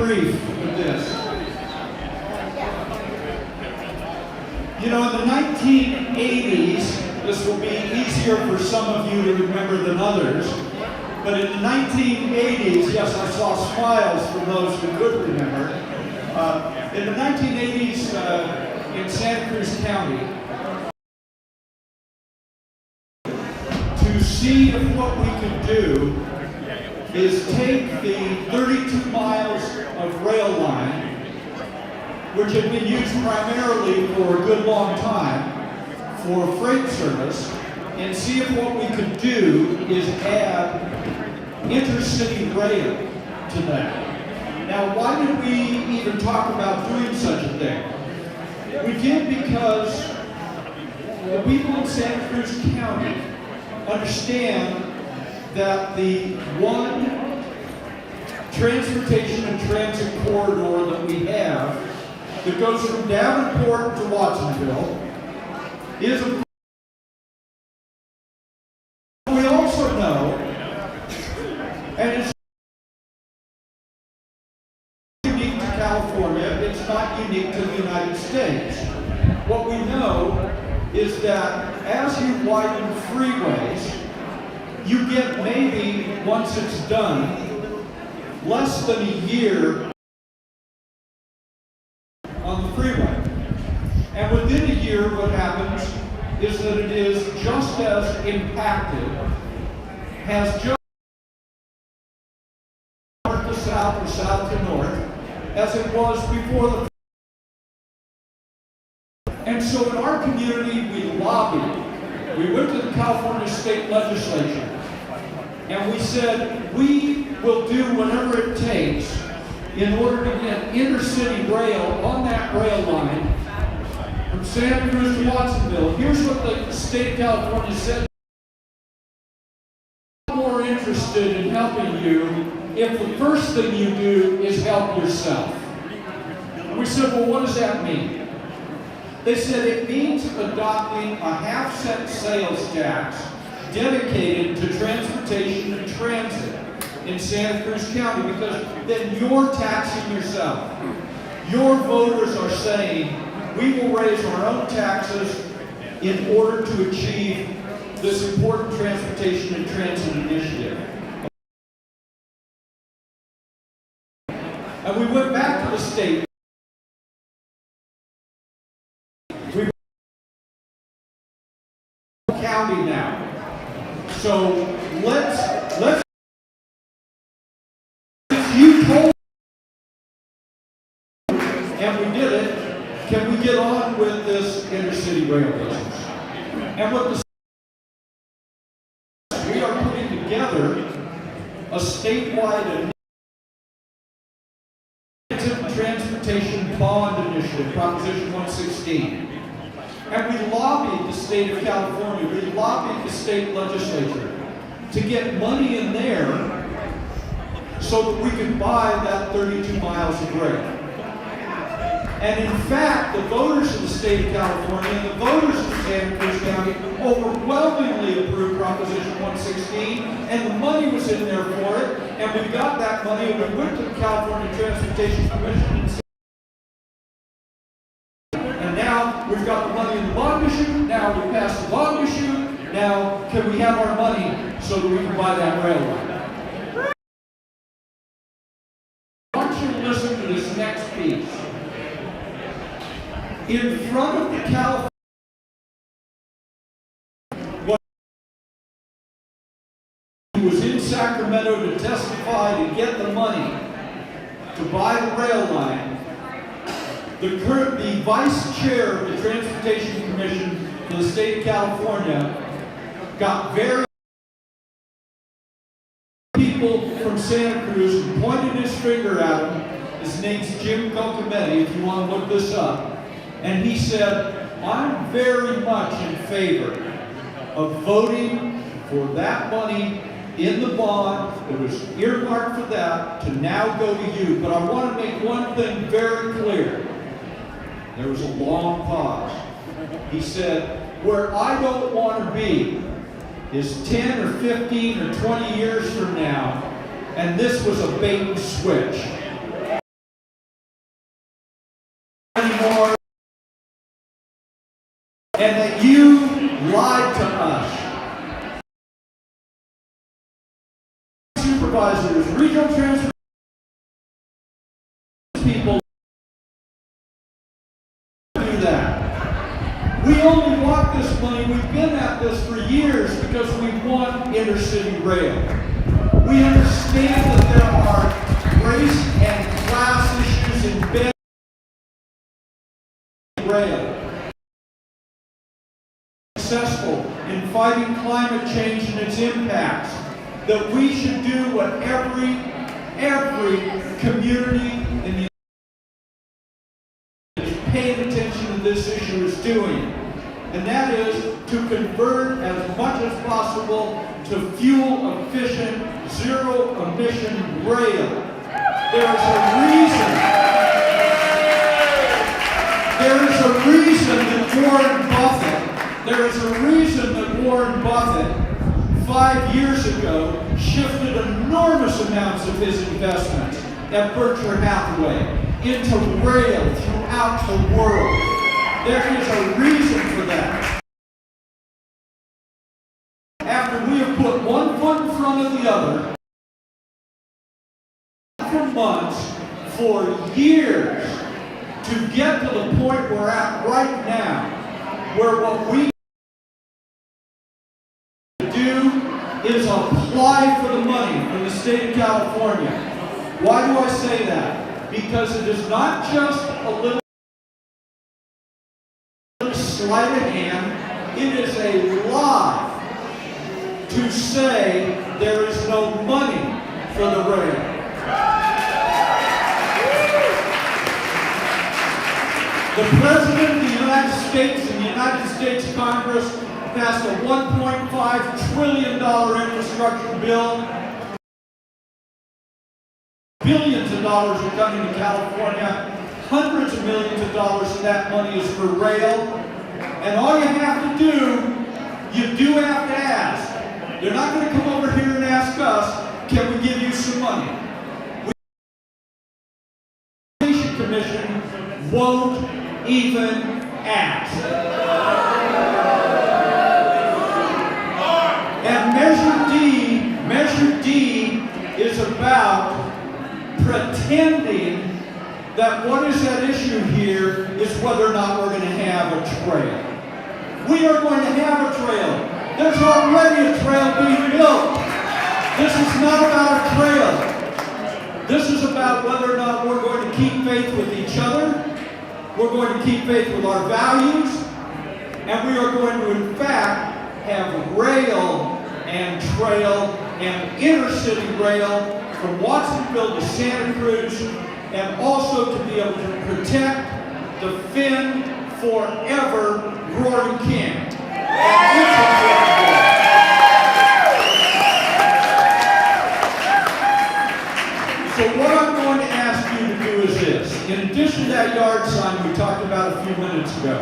brief with this. You know, in the 1980s, this will be easier for some of you to remember than others, but in the 1980s, yes, I saw smiles from those who could remember. In the 1980s, in Santa Cruz County, to see if what we could do is take the 32 miles of rail line, which had been used primarily for a good long time for freight service, and see if what we could do is add intercity rail to that. Now, why did we even talk about doing such a thing? We did because the people in Santa Cruz County understand that the one transportation and transit corridor that we have that goes from Davenport to Watsonville is a. We also know, and it's unique to California, it's not unique to the United States. What we know is that as you widen freeways, you get maybe, once it's done, less than a year on the freeway. And within a year, what happens is that it is just as impacted, has just north to south or south to north, as it was before the. And so in our community, we lobbied. We went to the California State Legislature and we said, we will do whatever it takes in order to get intercity rail on that rail line from Santa Cruz to Watsonville. Here's what the state of California said. I'm more interested in helping you if the first thing you do is help yourself. And we said, well, what does that mean? They said it means adopting a half-cent sales tax dedicated to transportation and transit in Santa Cruz County, because then you're taxing yourself. Your voters are saying, we will raise our own taxes in order to achieve this important transportation and transit initiative. And we went back to the state. County now. So let's you told and we did it, can we get on with this intercity rail business? And what we are putting together a statewide transportation bond initiative, Proposition 116. And we lobbied the state of California, we lobbied the state legislature to get money in there so that we could buy that 32 miles of rail. And in fact, the voters of the state of California and the voters of Santa Cruz County overwhelmingly approved Proposition 116, and the money was in there for it, and we got that money and we went to the California Transportation Commission and said, now we've got the money in the bond issue, now we passed the bond issue, now can we have our money so that we can buy that rail line? I want you to listen to this next piece. In front of the California, he was in Sacramento to testify to get the money to buy the rail line. The vice chair of the Transportation Commission for the state of California got very people from Santa Cruz and pointed his finger at him. His name's Jim Cocometti, if you want to look this up. And he said, I'm very much in favor of voting for that money in the bond that was earmarked for that to now go to you. But I want to make one thing very clear. There was a long pause. He said, where I don't want to be is 10 or 15 or 20 years from now, and this was a bait and switch. and that you lied to us. Supervisors, regional transportation people do that. We only want this money. We've been at this for years because we want intercity rail. We understand that there are race and class issues embedded in rail. Successful in fighting climate change and its impacts, that we should do what every community in the is paying attention to this issue is doing, and that is to convert as much as possible to fuel-efficient, zero-emission rail. There is a reason that Warren Buffett 5 years ago shifted enormous amounts of his investments at Berkshire Hathaway into rail throughout the world. There is a reason for that. After we have put one foot in front of the other for months, for years, to get to the point we're at right now, where what we do is apply for the money from the state of California. Why do I say that? Because it is not just a little sleight of hand, it is a lie to say there is no money for the rail. The President of the United States and the United States Congress passed a $1.5 trillion infrastructure bill. Billions of dollars are coming to California. Hundreds of millions of dollars of that money is for rail. And all you have to do, you do have to ask. You're not going to come over here and ask us, can we give you some money? The Education Commission won't even ask. And Measure D is about pretending that what is at issue here is whether or not we're going to have a trail. We are going to have a trail. There's already a trail being built. This is not about a trail. This is about whether or not we're going to keep faith with each other, we're going to keep faith with our values, and we are going to, in fact, have rail and trail and intercity rail from Watsonville to Santa Cruz, and also to be able to protect, defend forever Roaring Camp. So what I'm going to ask you to do is this. In addition to that yard sign we talked about a few minutes ago,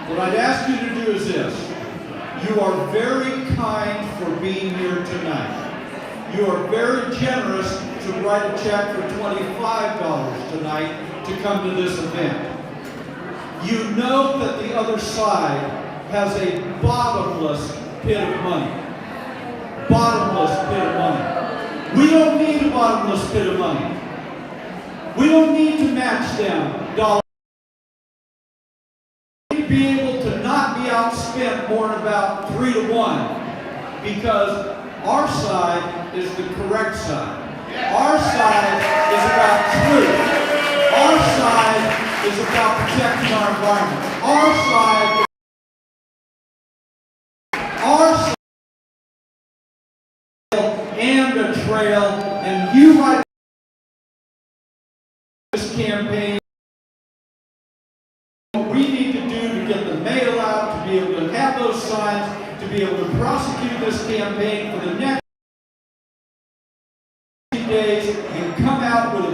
what I'd ask you to do is this. You are very kind for being here tonight. You are very generous to write a check for $25 tonight to come to this event. You know that the other side has a bottomless pit of money. Bottomless pit of money. We don't need a bottomless pit of money. We don't need to match them dollars. We need to be able to not be outspent more than about 3-to-1, because our side is the correct side. Our side is about truth. Our side is about protecting our environment. Our side and a trail, and you write this campaign. What we need to do to get the mail out, to be able to have those signs, to be able to prosecute this campaign for the next days, and come out with a